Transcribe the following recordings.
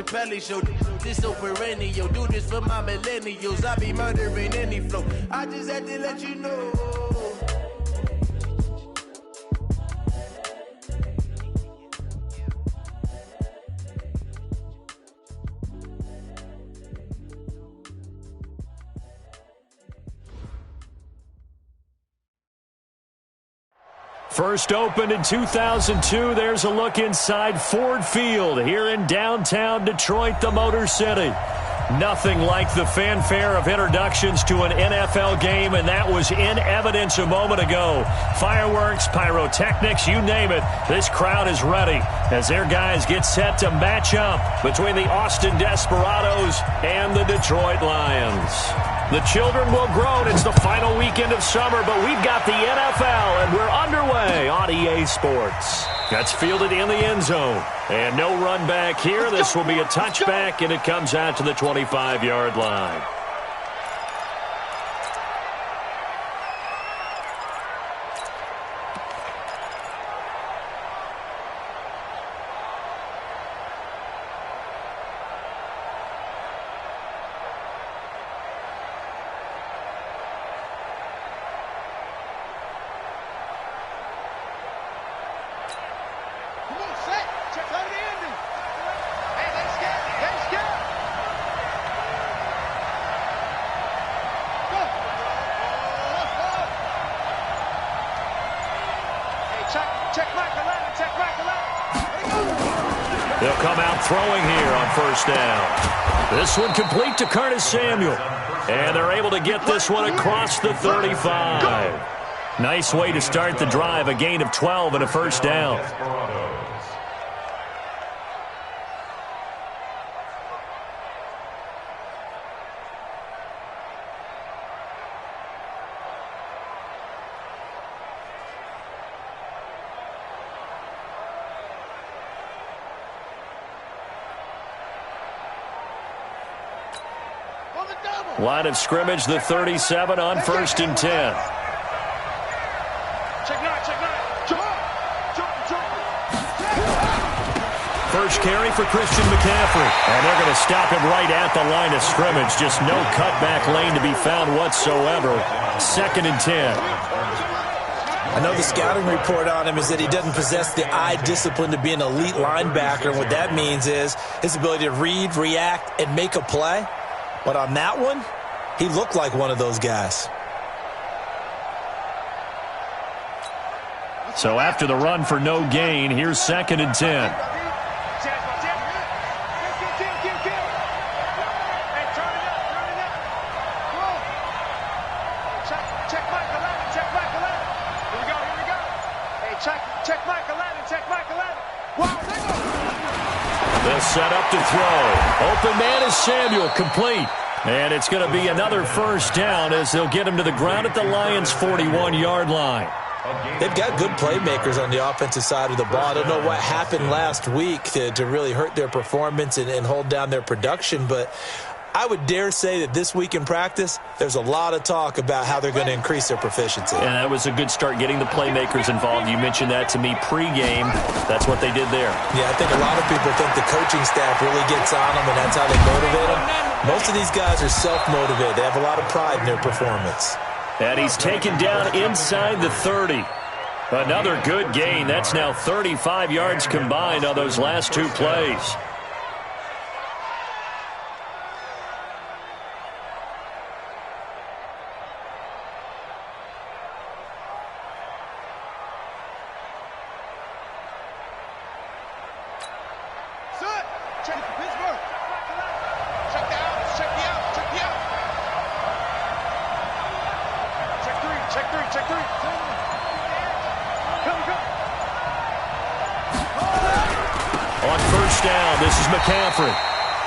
Chappelle show. This so perennial. Do this for my millennials. I be murdering any flow. I just had to let you know. First opened in 2002, there's a look inside Ford Field here in downtown Detroit, the Motor City. Nothing like the fanfare of introductions to an NFL game, and that was in evidence a moment ago. Fireworks, pyrotechnics, you name it. This crowd is ready as their guys get set to match up between the Austin Desperados and the Detroit Lions. The children will groan. It's the final weekend of summer, but we've got the NFL, and we're underway on EA Sports. That's fielded in the end zone. And no run back here. This will be a touchback, and it comes out to the 25-yard line. They'll come out throwing here on first down. This one complete to Curtis Samuel. And they're able to get this one across the 35. Nice way to start the drive, a gain of 12 and a first down. Line of scrimmage, the 37 on first and 10. First carry for Christian McCaffrey. And they're going to stop him right at the line of scrimmage. Just no cutback lane to be found whatsoever. Second and 10. I know the scouting report on him is that he doesn't possess the eye discipline to be an elite linebacker. And what that means is his ability to read, react, and make a play. But on that one, he looked like one of those guys. So after the run for no gain, here's second and 10. They'll set up to throw. Open man is Samuel, complete. And it's going to be another first down as they'll get him to the ground at the Lions' 41-yard line. They've got good playmakers on the offensive side of the ball. I don't know what happened last week to really hurt their performance and hold down their production, but I would dare say that this week in practice, there's a lot of talk about how they're going to increase their proficiency. And that was a good start getting the playmakers involved. You mentioned that to me pregame. That's what they did there. Yeah, I think a lot of people think the coaching staff really gets on them, and that's how they motivate them. Most of these guys are self-motivated. They have a lot of pride in their performance. And he's taken down inside the 30. Another good gain. That's now 35 yards combined on those last two plays. Down. This is McCaffrey.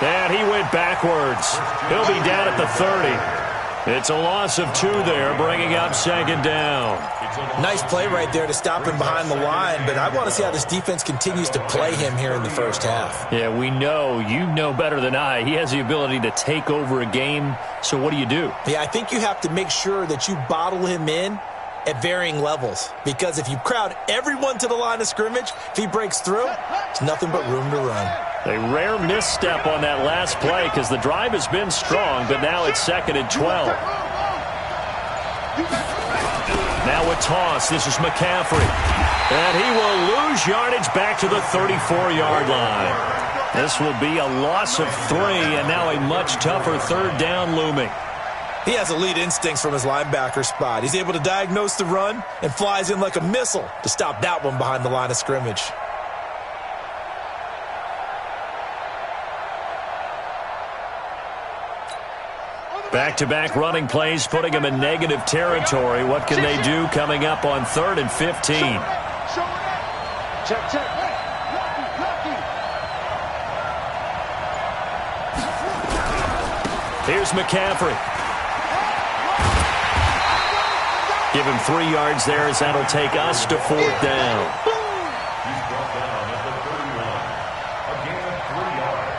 And he went backwards. He'll be down at the 30. It's a loss of 2 there, bringing up second down. Nice play right there to stop him behind the line, but I want to see how this defense continues to play him here in the first half. Yeah, we know. You know better than I. He has the ability to take over a game, so what do you do? Yeah, I think you have to make sure that you bottle him in at varying levels, because if you crowd everyone to the line of scrimmage, if he breaks through, it's nothing but room to run. A rare misstep on that last play because the drive has been strong, but now it's 2nd and 12. Now a toss. This is McCaffrey. And he will lose yardage back to the 34-yard line. This will be a loss of 3, and now a much tougher 3rd down looming. He has elite instincts from his linebacker spot. He's able to diagnose the run and flies in like a missile to stop that one behind the line of scrimmage. Back-to-back running plays, putting them in negative territory. What can they do coming up on 3rd and 15? Check. Here's McCaffrey. Give him 3 yards there as that'll take us to 4th down. He's brought down at the 31. A gain of 3 yards.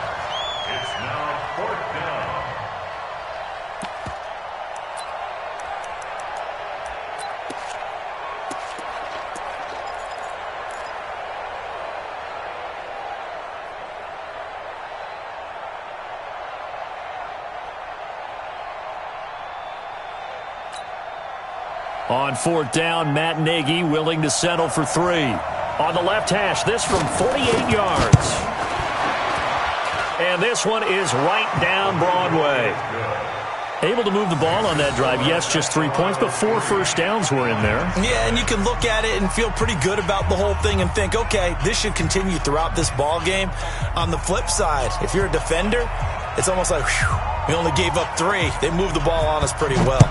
It's now 4th down. On 4th down, Matt Nagy willing to settle for 3. On the left hash, this from 48 yards. And this one is right down Broadway. Able to move the ball on that drive. Yes, just 3 points, but 4 first downs were in there. Yeah, and you can look at it and feel pretty good about the whole thing and think, okay, this should continue throughout this ball game. On the flip side, if you're a defender, it's almost like, whew, we only gave up 3. They moved the ball on us pretty well.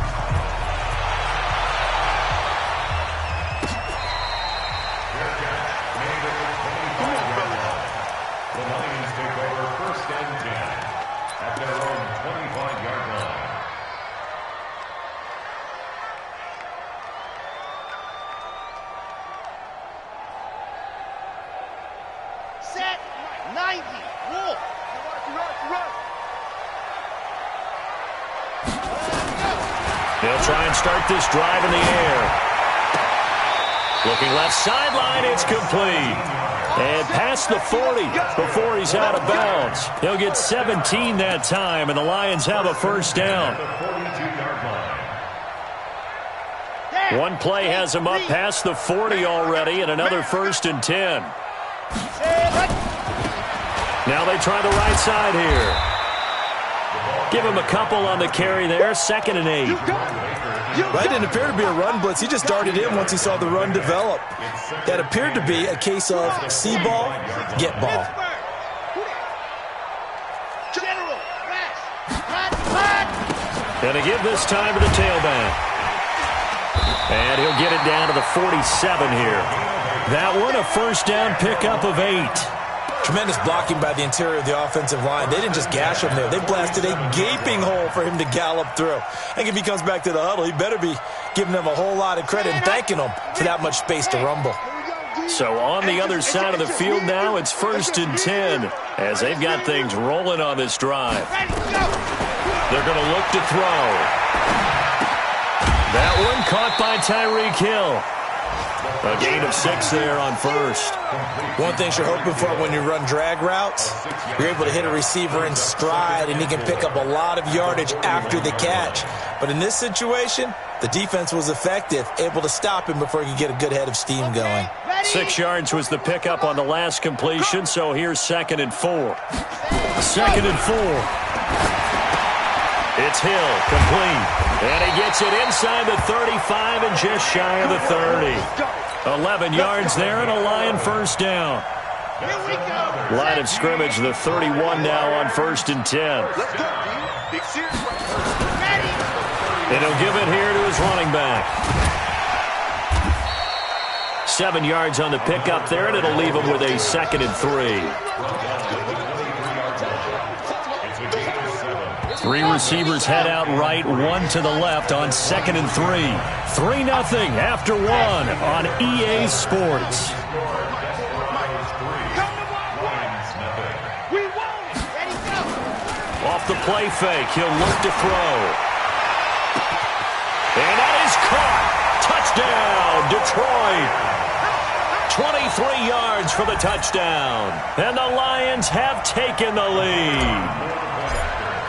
Set. 90. Wolf. They'll try and start this drive in the air. Looking left sideline, it's complete. And past the 40 before he's out of bounds. He'll get 17 that time, and the Lions have a first down. One play has him up past the 40 already, and another 1st and 10. Now they try the right side here. Give him a couple on the carry there. 2nd and 8. Right, didn't appear to be a run blitz. He just darted in once he saw the run develop. That appeared to be a case of see ball, get ball. Gonna give this time to the tailback. And he'll get it down to the 47 here. That one, a first down pickup of 8. Tremendous blocking by the interior of the offensive line. They didn't just gash him there. They blasted a gaping hole for him to gallop through. I think if he comes back to the huddle, he better be giving them a whole lot of credit and thanking them for that much space to rumble. So on the other side of the field now, it's 1st and 10 as they've got things rolling on this drive. They're going to look to throw. That one caught by Tyreek Hill. A gain of 6 there on 1st. One thing you're hoping for when you run drag routes, you're able to hit a receiver in stride and he can pick up a lot of yardage after the catch. But in this situation, the defense was effective, able to stop him before he could get a good head of steam going. 6 yards was the pickup on the last completion, so here's 2nd and 4. 2nd and 4. It's Hill, complete. And he gets it inside the 35 and just shy of the 30. 11 yards there and a Lion first down. Line of scrimmage, the 31 now on 1st and 10. And he'll give it here to his running back. 7 yards on the pickup there, and it'll leave him with a 2nd and 3. 3 receivers head out right, 1 to the left on 2nd and 3. 3-0 after 1 on EA Sports. Off the play fake, he'll look to throw. And that is caught. Touchdown, Detroit. 23 yards for the touchdown. And the Lions have taken the lead.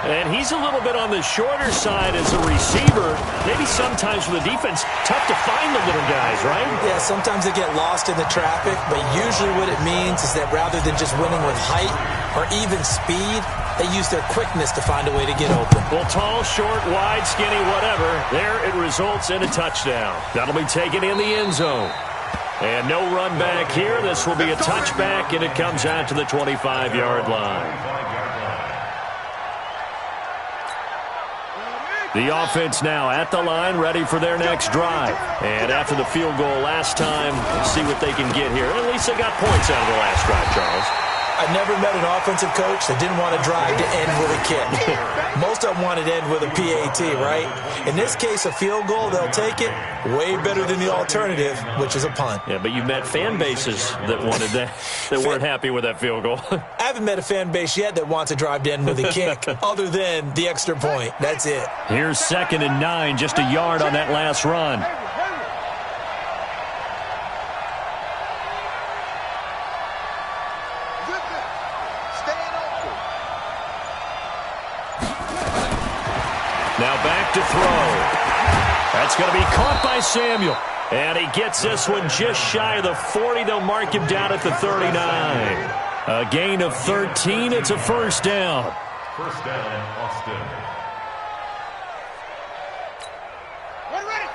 And he's a little bit on the shorter side as a receiver. Maybe sometimes for the defense, tough to find the little guys, right? Yeah, sometimes they get lost in the traffic, but usually what it means is that rather than just winning with height or even speed, they use their quickness to find a way to get open. Well, tall, short, wide, skinny, whatever, there it results in a touchdown. That'll be taken in the end zone. And no run back here. This will be a touchback, and it comes out to the 25-yard line. The offense now at the line, ready for their next drive. And after the field goal last time, let's see what they can get here. At least they got points out of the last drive, Charles. I never met an offensive coach that didn't want to drive to end with a kick. Most of them wanted to end with a PAT, right? In this case, a field goal, they'll take it. Way better than the alternative, which is a punt. Yeah, but you've met fan bases that wanted that, that weren't happy with that field goal. I haven't met a fan base yet that wants to drive to end with a kick, other than the extra point. That's it. Here's 2nd and 9, just a yard on that last run. Now back to throw. That's going to be caught by Samuel. And he gets this one just shy of the 40. They'll mark him down at the 39. A gain of 13. It's a first down. First down, Austin. Ready.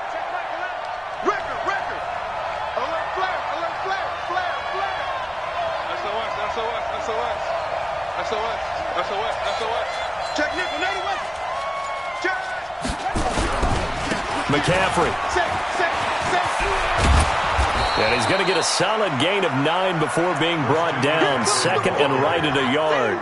Check right to left. Record. Alert flare. SOS. Check nickel, west. Check. McCaffrey. And he's going to get a solid gain of 9 before being brought down. 2nd and right at a yard.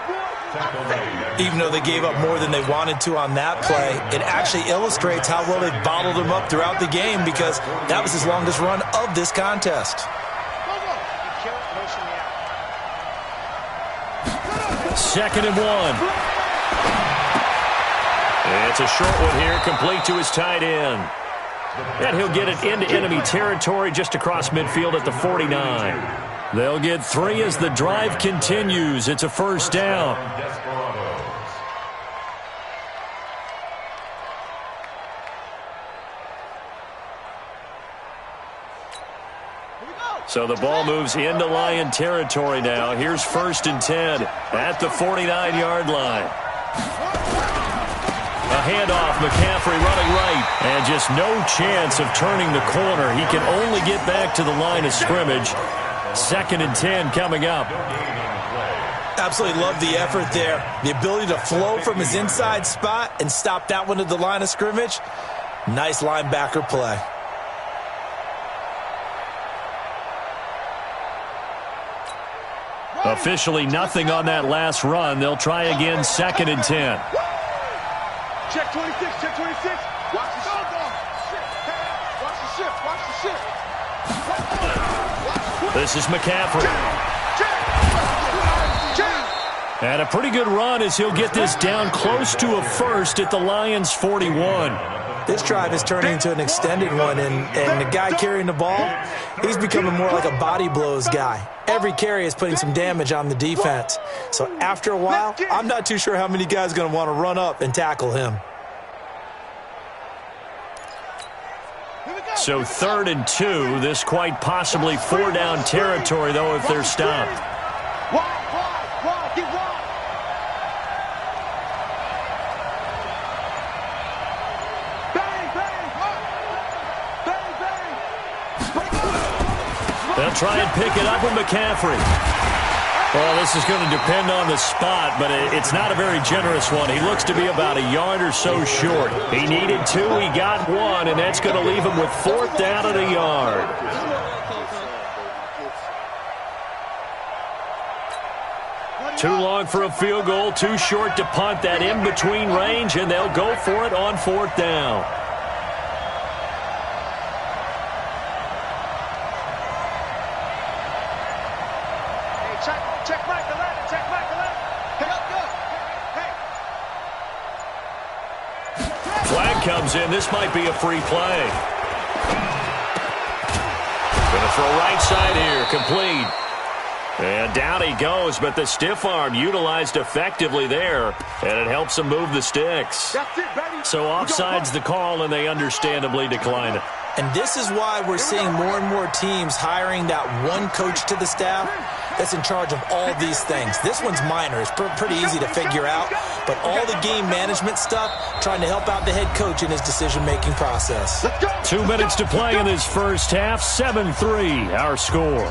Even though they gave up more than they wanted to on that play, it actually illustrates how well they've bottled him up throughout the game, because that was his longest run of this contest. 2nd and 1. It's a short one here, complete to his tight end. And he'll get it into enemy territory just across midfield at the 49. They'll get 3 as the drive continues. It's a first down. So the ball moves into Lion territory now. Here's 1st and 10 at the 49-yard line. A handoff, McCaffrey running right, and just no chance of turning the corner. He can only get back to the line of scrimmage. 2nd and 10 coming up. Absolutely love the effort there. The ability to flow from his inside spot and stop that one at the line of scrimmage. Nice linebacker play. Officially nothing on that last run. They'll try again, 2nd and 10. Check 26. Watch the shift. This is McCaffrey. And a pretty good run as he'll get this down close to a first at the Lions' 41. This drive is turning into an extended one, and the guy carrying the ball, he's becoming more like a body blows guy. Every carry is putting some damage on the defense. So after a while, I'm not too sure how many guys are going to want to run up and tackle him. So 3rd and 2. This quite possibly 4-down territory, though, if they're stopped. Get wide. They'll try and pick it up with McCaffrey. Well, this is going to depend on the spot, but it's not a very generous one. He looks to be about a yard or so short. He needed 2, he got 1, and that's going to leave him with 4th down at a yard. Too long for a field goal, too short to punt. That in-between range, and they'll go for it on 4th down. Check right to left. Hey, up good. Flag comes in. This might be a free play. Gonna throw right side here, complete. And down he goes, but the stiff arm utilized effectively there, and it helps him move the sticks. So offside's the call, and they understandably decline it. And this is why we're seeing more and more teams hiring that one coach to the staff that's in charge of all these things. This one's minor. It's pretty easy to figure out, but all the game management stuff, trying to help out the head coach in his decision-making process. 2 minutes to play in this first half, 7-3 our score.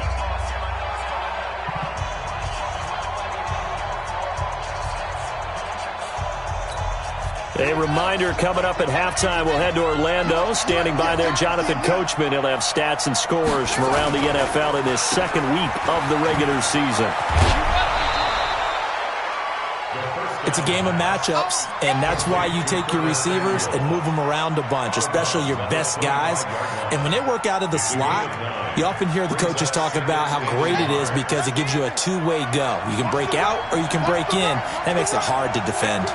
A reminder, coming up at halftime, we'll head to Orlando. Standing by there, Jonathan Coachman. He'll have stats and scores from around the NFL in his second week of the regular season. It's a game of matchups, and that's why you take your receivers and move them around a bunch, especially your best guys. And when they work out of the slot, you often hear the coaches talk about how great it is because it gives you a two-way go. You can break out or you can break in. That makes it hard to defend.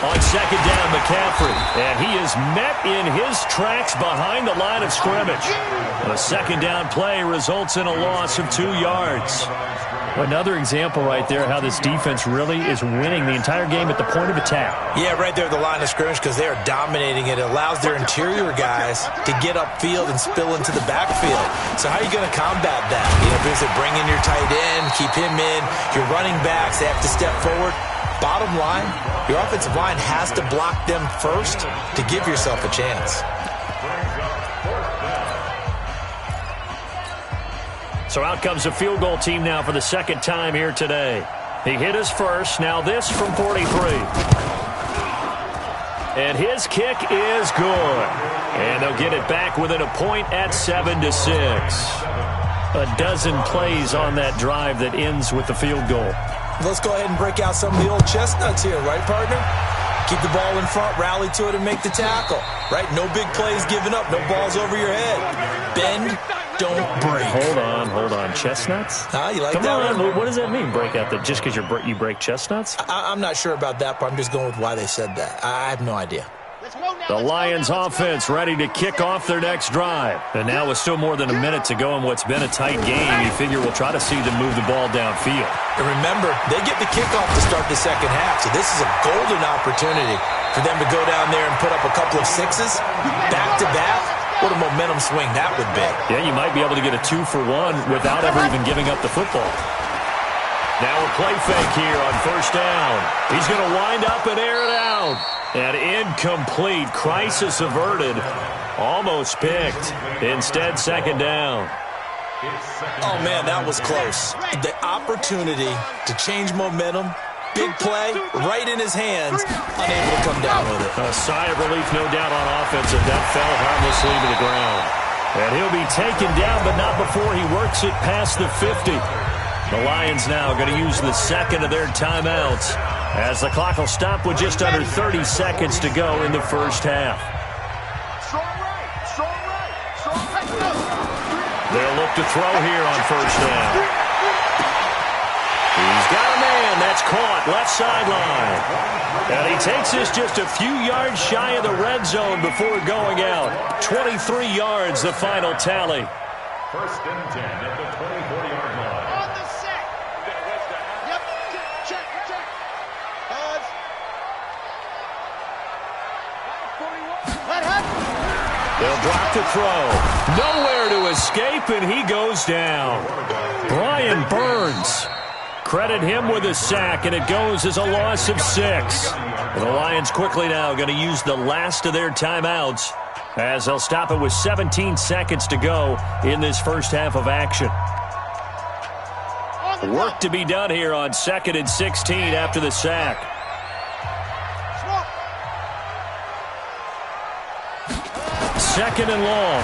On second down, McCaffrey, and he is met in his tracks behind the line of scrimmage. A second down play results in a loss of 2 yards. Another example right there how this defense really is winning the entire game at the point of attack. Yeah, right there at the line of scrimmage because they are dominating it. It allows their interior guys to get upfield and spill into the backfield. So how are you going to combat that? Is it bring in your tight end, keep him in, your running backs, they have to step forward. Bottom line, your offensive line has to block them first to give yourself a chance. So out comes a field goal team now for the second time here today. He hit his first, now this from 43. And his kick is good. And they'll get it back within a point at 7-6. A dozen plays on that drive that ends with the field goal. Let's go ahead and break out some of the old chestnuts here, right, partner? Keep the ball in front, rally to it, and make the tackle, right? No big plays given up, no balls over your head. Bend, don't break. Hold on. Chestnuts? You like Come that on, one? what does that mean, break out? That just because you break chestnuts? I'm not sure about that, but I'm just going with why they said that. I have no idea. The Lions offense ready to kick off their next drive. And now with still more than a minute to go in what's been a tight game, you figure we'll try to see them move the ball downfield. And remember, they get the kickoff to start the second half, so this is a golden opportunity for them to go down there and put up a couple of sixes back-to-back. What a momentum swing that would be. Yeah, you might be able to get a 2-for-1 without ever even giving up the football. Now a play fake here on first down. He's going to wind up and air it out. And incomplete. Crisis averted. Almost picked. Instead, second down. Oh, man, that was close. The opportunity to change momentum, big play, right in his hands, unable to come down with it. A sigh of relief, no doubt, on offense. That fell harmlessly to the ground. And he'll be taken down, but not before he works it past the 50. The Lions now going to use the second of their timeouts, as the clock will stop with just under 30 seconds to go in the first half. They'll look to throw here on first down. He's got a man. That's caught. Left sideline. And he takes this just a few yards shy of the red zone before going out. 23 yards, the final tally. First and 10 at the 24-yard line. They'll drop to throw. Nowhere to escape, and he goes down. Brian Burns. Credit him with a sack, and it goes as a loss of 6. And the Lions quickly now going to use the last of their timeouts, as they'll stop it with 17 seconds to go in this first half of action. Work to be done here on 2nd and 16 after the sack. Second and long.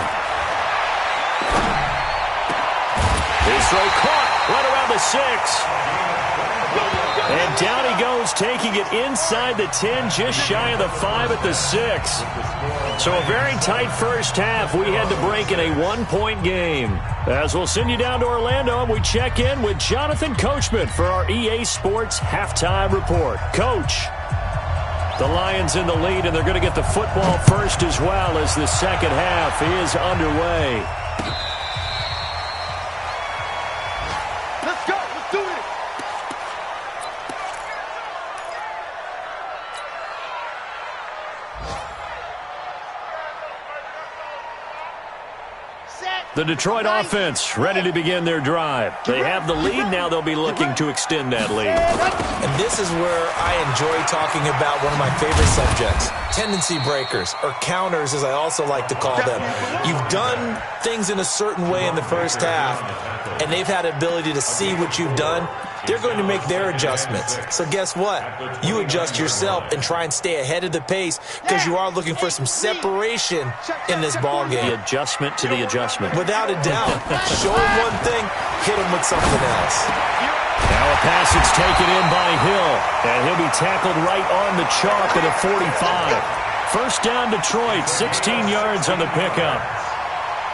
His throw caught right around the 6. And down he goes, taking it inside the 10, just shy of the 5 at the 6. So a very tight first half. We had to break in a one-point game. As we'll send you down to Orlando, and we check in with Jonathan Coachman for our EA Sports Halftime Report. Coach, the Lions in the lead, and they're going to get the football first as well as the second half is underway. Let's go. Let's do it. The Detroit offense ready to begin their drive. They have the lead. Now they'll be looking to extend that lead. And this is where I enjoy talking about one of my favorite subjects, tendency breakers, or counters as I also like to call them. You've done things in a certain way in the first half, and they've had the ability to see what you've done. They're going to make their adjustments. So guess what? You adjust yourself and try and stay ahead of the pace because you are looking for some separation in this ball game. The adjustment to the adjustment. Without a doubt. Show him one thing, hit him with something else. Now a pass that's taken in by Hill, and he'll be tackled right on the chalk at a 45. First down Detroit, 16 yards on the pickup.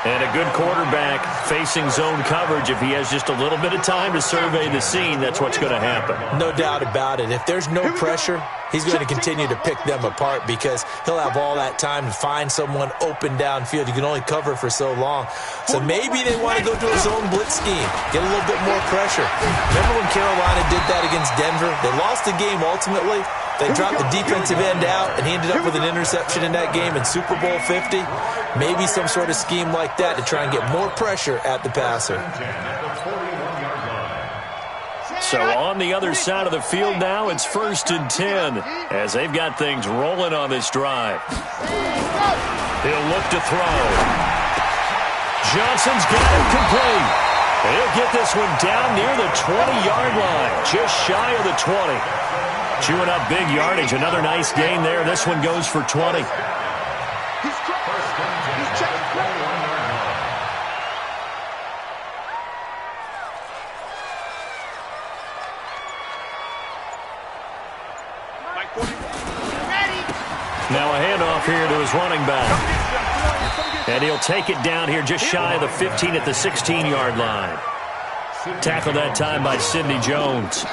And a good quarterback facing zone coverage. If he has just a little bit of time to survey the scene, that's what's going to happen. No doubt about it. If there's no pressure, he's going to continue to pick them apart because he'll have all that time to find someone open downfield. You can only cover for so long. So maybe they want to go to a zone blitz scheme, get a little bit more pressure. Remember when Carolina did that against Denver? They lost the game ultimately. They dropped the defensive end out, and he ended up with an interception in that game in Super Bowl 50. Maybe some sort of scheme like that to try and get more pressure at the passer. So on the other side of the field now, it's 1st and 10 as they've got things rolling on this drive. He'll look to throw. Johnson's got it complete. He'll get this one down near the 20-yard line, just shy of the 20. Chewing up big yardage. Another nice gain there. This one goes for 20. Now a handoff here to his running back. And he'll take it down here just shy of the 15 at the 16-yard line. Tackled that time by Sidney Jones.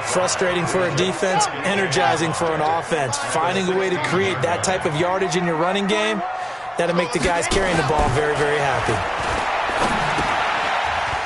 Frustrating for a defense, energizing for an offense. Finding a way to create that type of yardage in your running game, that'll make the guys carrying the ball very, very happy.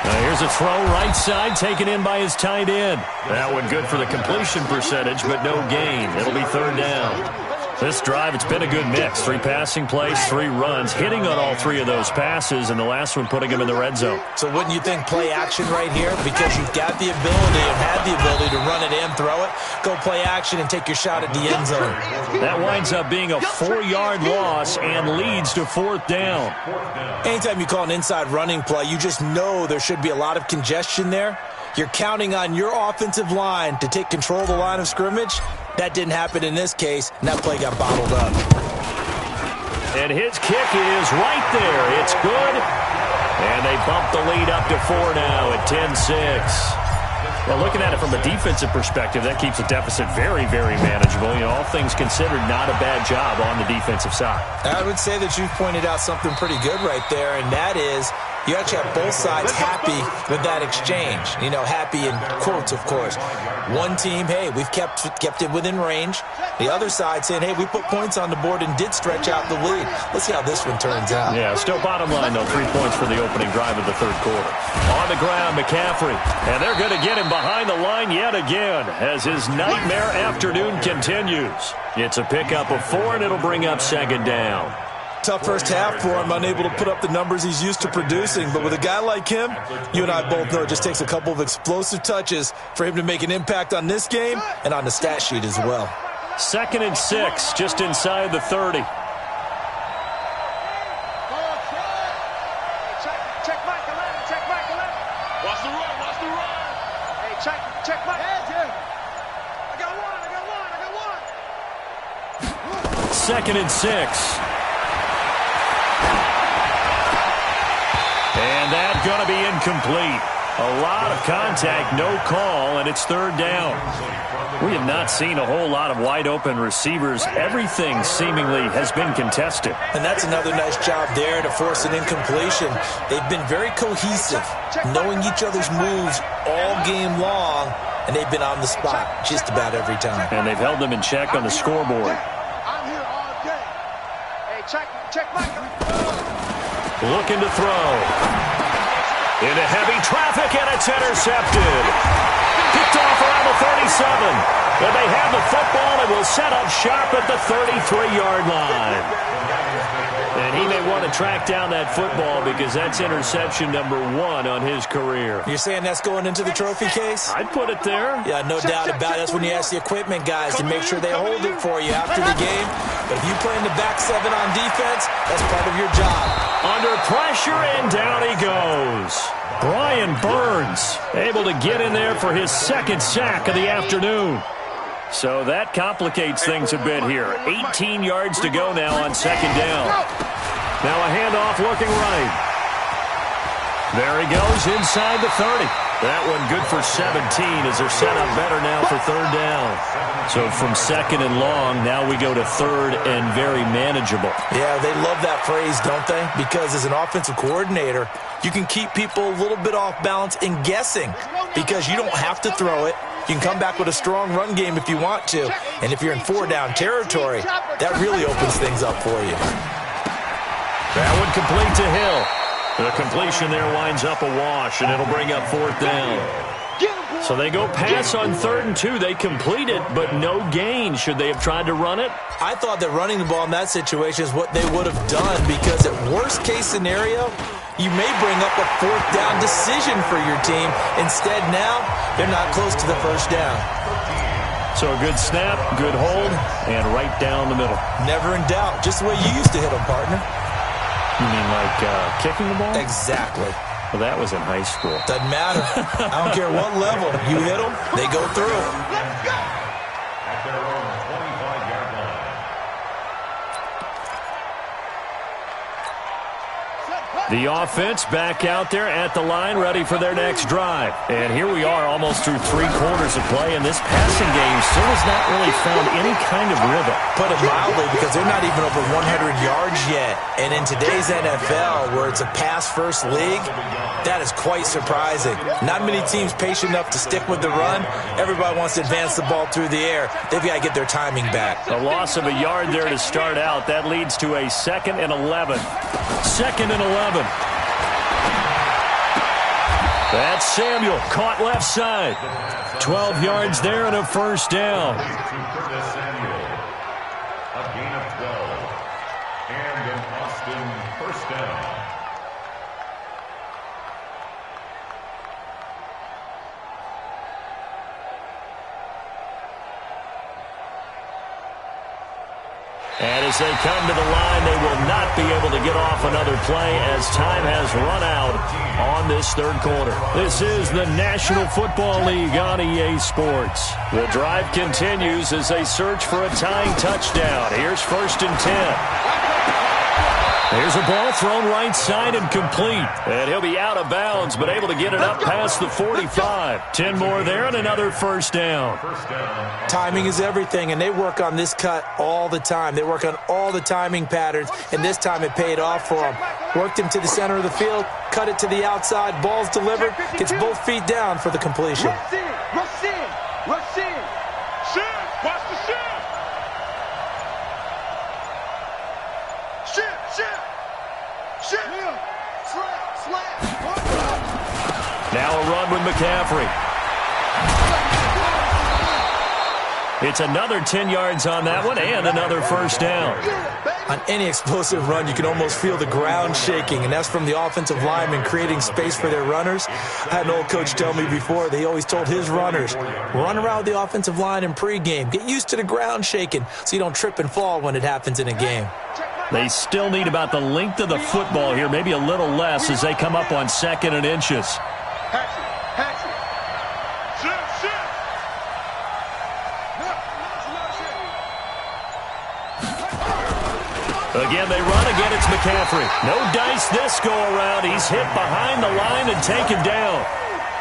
Now here's a throw right side taken in by his tight end. That one good for the completion percentage, but no gain. It'll be 3rd down. This drive, it's been a good mix. 3 passing plays, 3 runs, hitting on all 3 of those passes, and the last one putting him in the red zone. So wouldn't you think play action right here? Because you've got the ability and had the ability to run it and throw it. Go play action and take your shot at the end zone. That winds up being a 4-yard loss and leads to 4th down. Anytime you call an inside running play, you just know there should be a lot of congestion there. You're counting on your offensive line to take control of the line of scrimmage. That didn't happen in this case, and that play got bottled up. And his kick is right there. It's good. And they bump the lead up to 4 now at 10-6. Well, looking at it from a defensive perspective, that keeps the deficit very, very manageable. You know, all things considered, not a bad job on the defensive side. I would say that you've pointed out something pretty good right there, and that is you actually have both sides happy with that exchange. You know, happy in quotes, of course. One team, hey, we've kept it within range. The other side saying, hey, we put points on the board and did stretch out the lead. Let's see how this one turns out. Yeah, still bottom line, though, 3 points for the opening drive of the 3rd quarter. On the ground, McCaffrey. And they're going to get him behind the line yet again as his nightmare afternoon continues. It's a pickup of 4, and it'll bring up 2nd down. Tough first half for him, unable to put up the numbers he's used to producing. But with a guy like him, you and I both know it just takes a couple of explosive touches for him to make an impact on this game and on the stat sheet as well. 2nd and 6, just inside the 30. Check Mike 11, check Mike 11. Watch the run. Hey, check Mike. I got one. 2nd and 6. And that's going to be incomplete. A lot of contact, no call, and it's third down. We have not seen a whole lot of wide-open receivers. Everything seemingly has been contested. And that's another nice job there to force an incompletion. They've been very cohesive, knowing each other's moves all game long, and they've been on the spot just about every time. And they've held them in check on the scoreboard. I'm here all day. Hey, check Mike. Looking to throw. Into heavy traffic, and it's intercepted. Picked off around the 37. And they have the football and will set up sharp at the 33-yard line. And he may want to track down that football because that's interception number 1 on his career. You're saying that's going into the trophy case? I'd put it there. Yeah, no doubt about it. That's when you ask the equipment guys to make sure they hold it for you after the game. But if you play in the back 7 on defense, that's part of your job. Under pressure, and down he goes. Brian Burns able to get in there for his second sack of the afternoon. So that complicates things a bit here. 18 yards to go now on second down. Now a handoff looking right. There he goes inside the 30. That one good for 17 as they're set up better now for third down. So from second and long, now we go to third and very manageable. Yeah, they love that phrase, don't they? Because as an offensive coordinator, you can keep people a little bit off balance and guessing because you don't have to throw it. You can come back with a strong run game if you want to. And if you're in 4-down territory, that really opens things up for you. That one complete to Hill. The completion there winds up a wash, and it'll bring up fourth down. So they go pass on 3rd and 2. They complete it, but no gain. Should they have tried to run it? I thought that running the ball in that situation is what they would have done because at worst case scenario, you may bring up a 4th down decision for your team. Instead now, they're not close to the first down. So a good snap, good hold, and right down the middle. Never in doubt. Just the way you used to hit them, partner. You mean like kicking the ball? Exactly. Well, that was in high school. Doesn't matter. I don't care what level. You hit them, they go through. Let's go. At their own 25-yard line. The offense back out there at the line, ready for their next drive. And here we are almost through 3 quarters of play, and this passing game still has not really found any kind of rhythm. Put it mildly, because they're not even over 100 yards yet. And in today's NFL, where it's a pass-first league, that is quite surprising. Not many teams patient enough to stick with the run. Everybody wants to advance the ball through the air. They've got to get their timing back. A loss of a yard there to start out. That leads to a 2nd and 11. 2nd and 11. That's Samuel, caught left side. 12 yards there and a first down. A gain of 12. And an Austin first down. And as they come to the line, they will not be able to get off another play as time has run out on this 3rd quarter. This is the National Football League on EA Sports. The drive continues as they search for a tying touchdown. Here's 1st and 10. There's a ball thrown right side and complete. And he'll be out of bounds, but able to get it up past the 45. 10 more there and another first down. Timing is everything, and they work on this cut all the time. They work on all the timing patterns, and this time it paid off for them. Worked him to the center of the field, cut it to the outside, ball's delivered, gets both feet down for the completion. Rush in. Shift. Watch the shift. Shift. Now a run with McCaffrey. It's another 10 yards on that one and another first down. On any explosive run, you can almost feel the ground shaking, and that's from the offensive linemen creating space for their runners. I had an old coach tell me before that he always told his runners, run around the offensive line in pregame. Get used to the ground shaking so you don't trip and fall when it happens in a game. They still need about the length of the football here, maybe a little less as they come up on 2nd and inches. Again, they run. Again, it's McCaffrey. No dice this go-around. He's hit behind the line and taken down.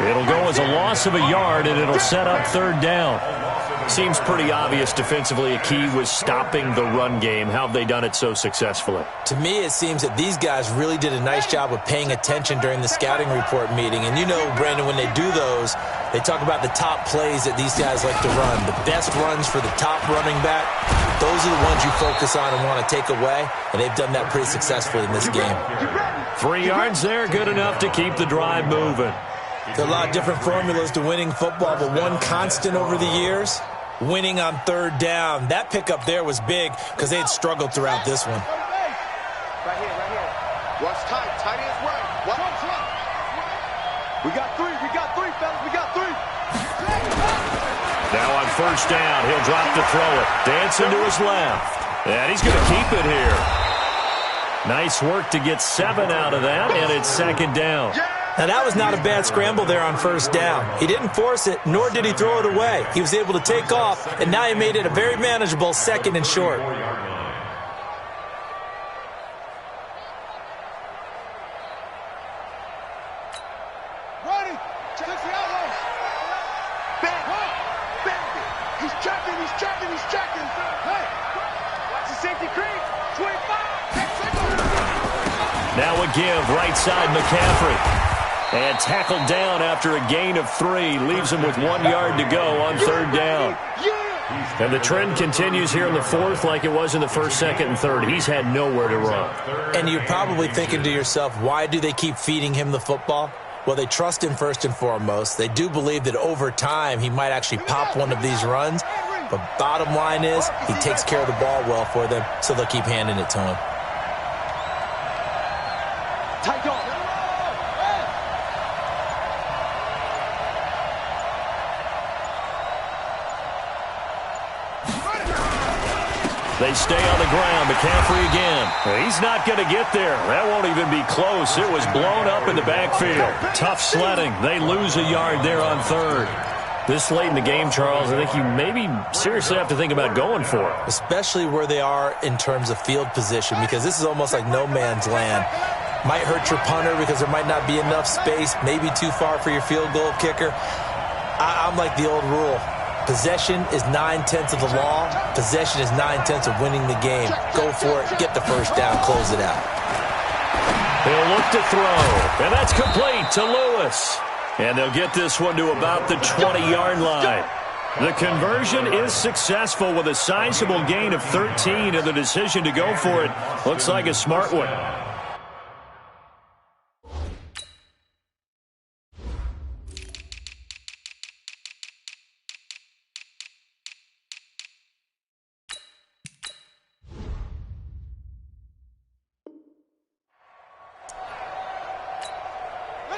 It'll go as a loss of a yard, and it'll set up third down. Seems pretty obvious defensively a key was stopping the run game. How have they done it so successfully? To me, it seems that these guys really did a nice job of paying attention during the scouting report meeting. And you know, Brandon, when they do those, they talk about the top plays that these guys like to run. The best runs for the top running back, those are the ones you focus on and want to take away. And they've done that pretty successfully in this game. 3 yards there, good enough to keep the drive moving. There are a lot of different formulas to winning football, but one constant over the years, winning on third down. That pickup there was big because they had struggled throughout this one. Right here. Watch tight. Tight ends right. Watch. We got three, fellas. We got three. Now on first down, he'll drop to throw it. Dancing to his left. And he's going to keep it here. Nice work to get 7 out of that, and it's second down. Now, that was not a bad scramble there on first down. He didn't force it, nor did he throw it away. He was able to take off, and now he made it a very manageable second and short. Ready. Check the outlaw. Bang. He's checking. Hey. Watch the safety creep. 25. Now a give, right side McCaffrey. And tackled down after a gain of 3. Leaves him with 1 yard to go on third down. And the trend continues here in the fourth like it was in the first, second, and third. He's had nowhere to run. And you're probably thinking to yourself, why do they keep feeding him the football? Well, they trust him first and foremost. They do believe that over time he might actually pop one of these runs. But bottom line is he takes care of the ball well for them, so they'll keep handing it to him. Tight dog. They stay on the ground. McCaffrey again. He's not going to get there. That won't even be close. It was blown up in the backfield. Tough sledding. They lose a yard there on third. This late in the game, Charles, I think you maybe seriously have to think about going for it. Especially where they are in terms of field position, because this is almost like no man's land. Might hurt your punter because there might not be enough space, maybe too far for your field goal kicker. I'm like the old rule. Possession is 9/10 of the law. Possession is 9/10 of winning the game. Go for it. Get the first down. Close it out. He'll look to throw. And that's complete to Lewis. And they'll get this one to about the 20-yard line. The conversion is successful with a sizable gain of 13, and the decision to go for it looks like a smart one.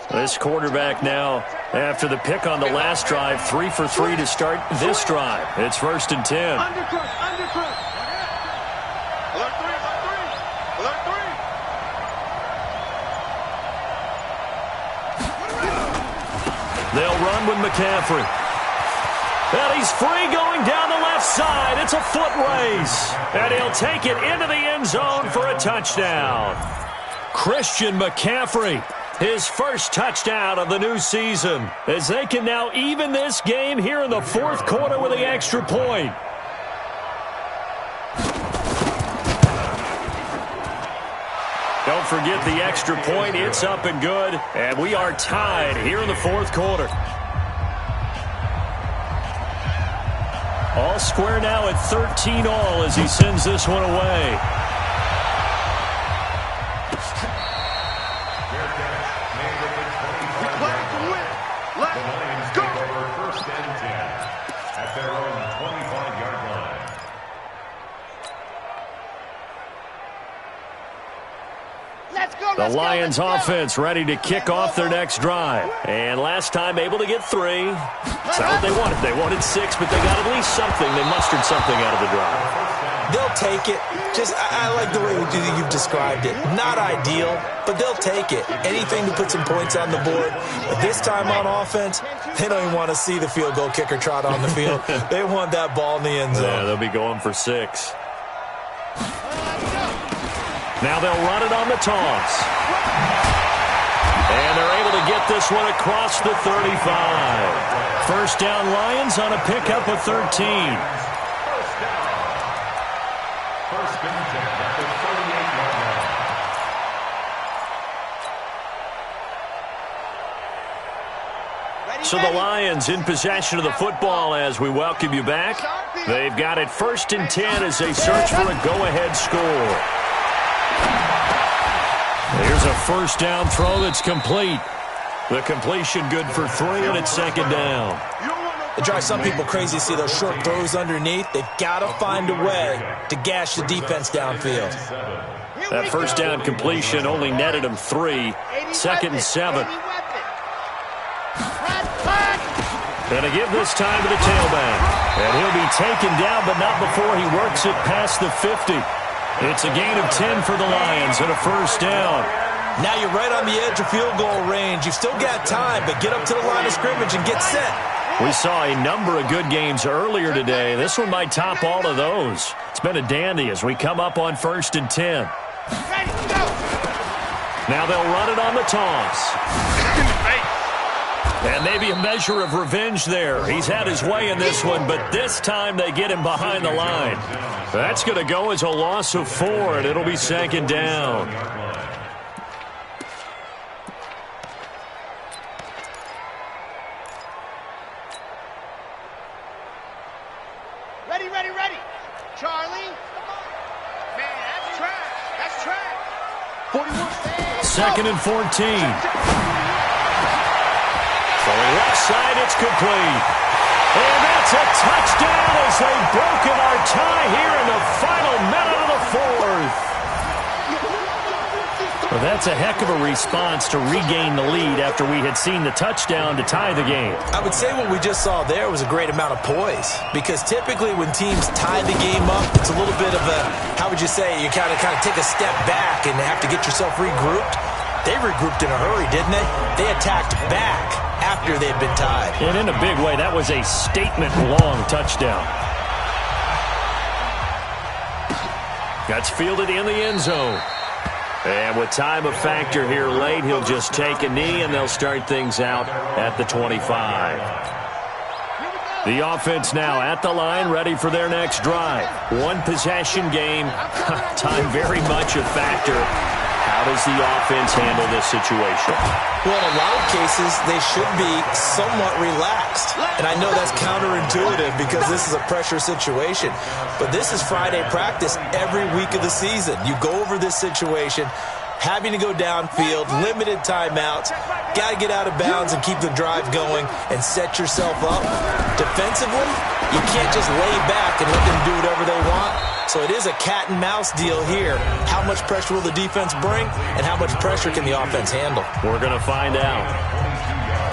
This quarterback now, after the pick on the last drive, 3 for 3 to start this drive. It's 1st and 10. Undercrook. Alert 3. They'll run with McCaffrey. And he's free going down the left side. It's a foot race. And he'll take it into the end zone for a touchdown. Christian McCaffrey. His first touchdown of the new season, as they can now even this game here in the fourth quarter with the extra point. Don't forget the extra point. It's up and good, and we are tied here in the fourth quarter. All square now at 13-all as he sends this one away. The Lions offense ready to kick off their next drive. And last time able to get 3. That's not what they wanted. They wanted 6, but they got at least something. They mustered something out of the drive. They'll take it. I like the way you've described it. Not ideal, but they'll take it. Anything to put some points on the board. But this time on offense, they don't even want to see the field goal kicker trot on the field. They want that ball in the end zone. Yeah, they'll be going for 6. Now they'll run it on the toss. And they're able to get this one across the 35. First down, Lions on a pickup of 13. First down. First and 10 at the 38-yard line. So the Lions in possession of the football as we welcome you back. They've got it 1st and 10 as they search for a go-ahead score. Here's a first down throw that's complete. The completion good for 3, and it's 2nd down. It drives some people crazy to see those short throws underneath. They've got to find a way to gash the defense downfield. That first down completion only netted him 3. 2nd and 7. And to give this time to the tailback. And he'll be taken down, but not before he works it past the 50. It's a gain of 10 for the Lions and a first down. Now you're right on the edge of field goal range. You've still got time, but get up to the line of scrimmage and get set. We saw a number of good games earlier today. This one might top all of those. It's been a dandy as we come up on 1st and 10. Now they'll run it on the toss. And maybe a measure of revenge there. He's had his way in this one, but this time they get him behind the line. That's going to go as a loss of 4, and it'll be 2nd down. Ready, ready, ready. Charlie. Man, that's trash. That's trash. 2nd and 14. Throwing left side, it's complete. And that's a touchdown as they've broken our tie here in the final minute of the 4th. Well, that's a heck of a response to regain the lead after we had seen the touchdown to tie the game. I would say what we just saw there was a great amount of poise, because typically when teams tie the game up, it's a little bit of a, how would you say, you kind of take a step back and have to get yourself regrouped. They regrouped in a hurry, didn't they? They attacked back after they'd been tied. And in a big way, that was a statement-long touchdown. That's fielded in the end zone. And with time a factor here late, he'll just take a knee, and they'll start things out at the 25. The offense now at the line, ready for their next drive. One possession game. Time very much a factor. How does the offense handle this situation? Well, in a lot of cases, they should be somewhat relaxed. And I know that's counterintuitive because this is a pressure situation. But this is Friday practice every week of the season. You go over this situation, having to go downfield, limited timeouts, got to get out of bounds and keep the drive going and set yourself up. Defensively, you can't just lay back and let them do whatever they want. So it is a cat and mouse deal here. How much pressure will the defense bring, and how much pressure can the offense handle? We're going to find out.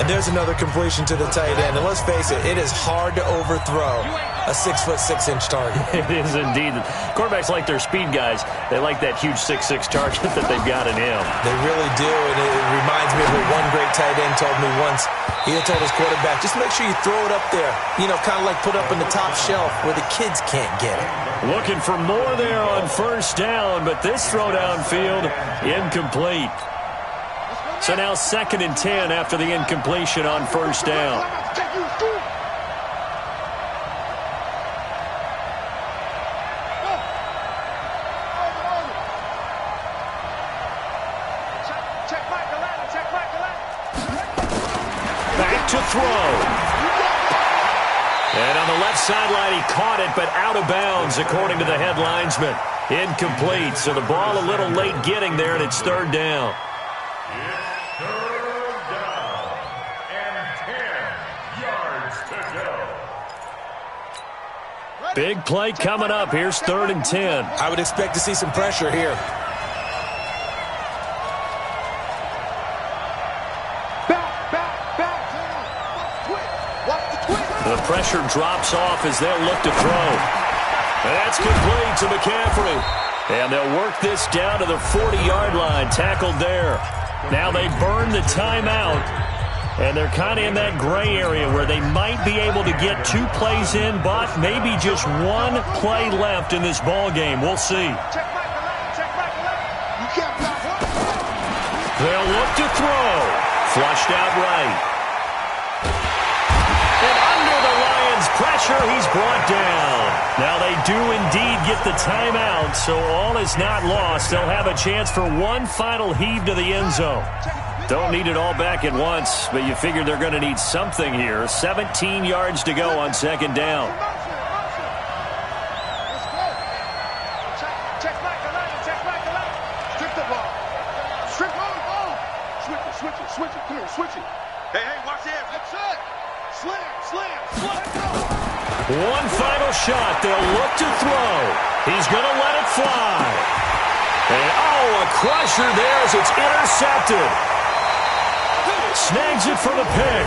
And there's another completion to the tight end. And let's face it, it is hard to overthrow a 6'6" target. It is indeed. Quarterbacks like their speed guys. They like that huge 6'6" target that they've got in him. They really do, and it reminds me of what one great tight end told me once. He had told his quarterback, just make sure you throw it up there. You know, kind of like put up in the top shelf where the kids can't get it. Looking for more there on first down, but this throw downfield, incomplete. So now 2nd and 10 after the incompletion on first down. Back to throw. And on the left sideline, he caught it, but out of bounds, according to the head linesman. Incomplete, so the ball a little late getting there, and it's 3rd down. It's 3rd down and 10 yards to go. Big play coming up. Here's 3rd and 10. I would expect to see some pressure here. The pressure drops off as they'll look to throw. That's complete to McCaffrey. And they'll work this down to the 40-yard line, tackled there. Now they burn the timeout, and they're kind of in that gray area where they might be able to get 2 plays in, but maybe just 1 play left in this ball game. We'll see. They'll look to throw. Flushed out right. And under the Lions' pressure, he's brought down. Now they do indeed get the timeout, so all is not lost. They'll have a chance for one final heave to the end zone. Don't need it all back at once, but you figure they're going to need something here. 17 yards to go on second down. Check back the line. Strip the ball. Strip ball. Switch it. Come here, switch it. Hey, watch there. That's it. Slam. One final shot. They'll look to throw. He's going to let it fly. And, a crusher there as it's intercepted. Snags it for the pick.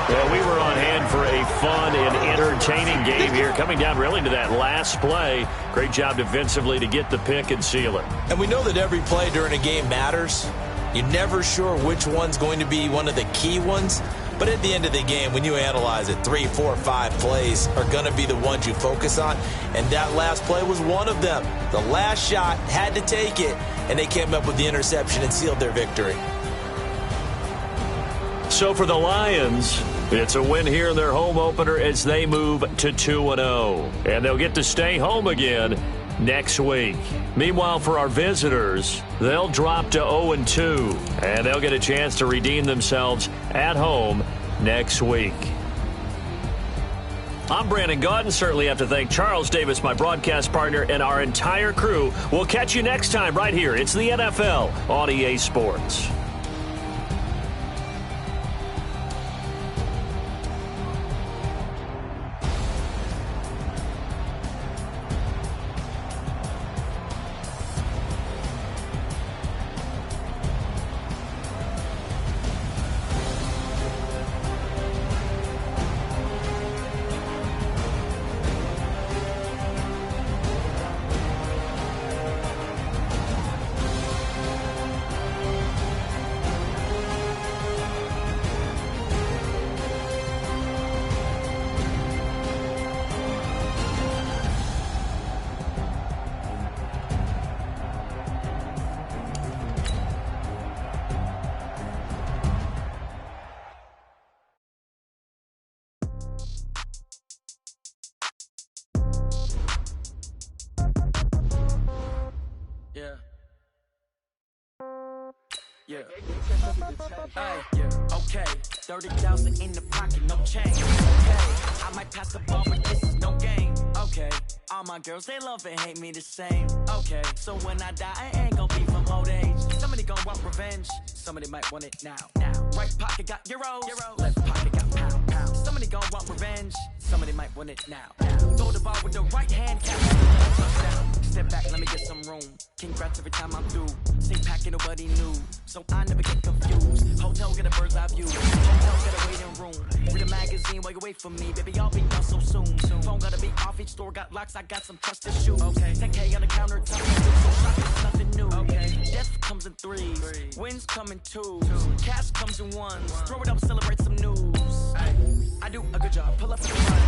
Well, we were on hand for a fun and entertaining game here, coming down really to that last play. Great job defensively to get the pick and seal it. And we know that every play during a game matters. You're never sure which one's going to be one of the key ones. But at the end of the game, when you analyze it, 3, 4, 5 plays are going to be the ones you focus on. And that last play was one of them. The last shot had to take it, and they came up with the interception and sealed their victory. So for the Lions, it's a win here in their home opener as they move to 2-0. And they'll get to stay home again next week. Meanwhile, for our visitors, they'll drop to 0-2. And they'll get a chance to redeem themselves at home next week. I'm Brandon Gaudin. Certainly have to thank Charles Davis, my broadcast partner, and our entire crew. We'll catch you next time right here. It's the NFL on EA Sports. Yeah. Hey, yeah. Okay. 30,000 in the pocket, no change. Okay. I might pass the ball, but this is no game. Okay. All my girls, they love and hate me the same. Okay. So when I die, I ain't gonna be from old age. Somebody gonna want revenge. Somebody might want it now. Right pocket got euros. Left pocket got pound. Somebody gonna want revenge. Somebody might want it now. Throw the ball with the right hand, catch the touchdown. Step back, let me get some room. Congrats every time I'm through. Say packing nobody new, so I never get confused. Hotel get a bird's eye view. Hotel get a waiting room. Read a magazine while you wait for me, baby. I'll be done so soon. Phone gotta be off. Each store got locks. I got some trusted shoes. Okay. 10K on the counter, top. So shopping's nothing new. Okay. Death comes in threes. Wins come in twos. Cash comes in ones. Throw it up, celebrate some news. I do a good job. Pull up in the run.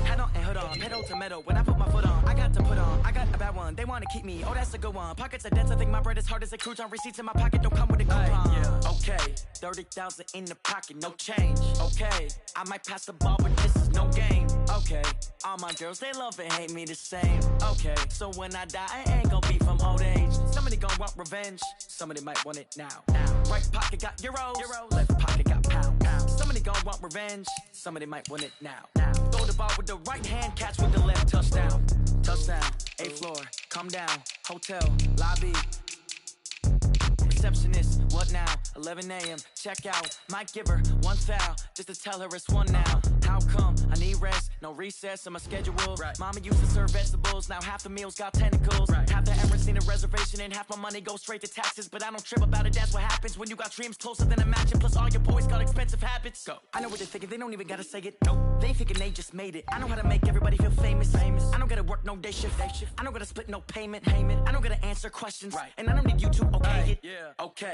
Head on and hood on. Pedal to metal. When I put my foot on, I got to put on. I got a bad one. They want to keep me. Oh, that's a good one. Pockets are dense. I think my bread is hard as a crouton. Receipts in my pocket don't come with a coupon. Yeah. Okay. 30,000 in the pocket. No change. Okay. I might pass the ball, but this is no game. Okay. All my girls, they love and hate me the same. Okay. So when I die, I ain't gonna be from old age. Somebody gonna want revenge. Somebody might want it now. Right pocket got euros. Left pocket got pound. Somebody gonna want revenge. Somebody might want it now. Throw the ball with the right hand, catch with the left. Touchdown. 8th floor, come down. Hotel, lobby. Receptionist, what now? 11 a.m. check out. Might give her one foul just to tell her it's one now. How come? I need rest, no recess in my schedule. Mama used to serve vegetables, now half the meals got tentacles. Half the errands need a reservation and half my money goes straight to taxes. But I don't trip about it, that's what happens when you got dreams closer than a mansion. Plus all your boys got expensive habits. Go. I know what they're thinking, they don't even gotta say it. Nope. They ain't thinking they just made it. I know how to make everybody feel famous. I don't gotta work no day shift. I don't gotta split no payment. I don't gotta answer questions. And I don't need you to okay it. Okay.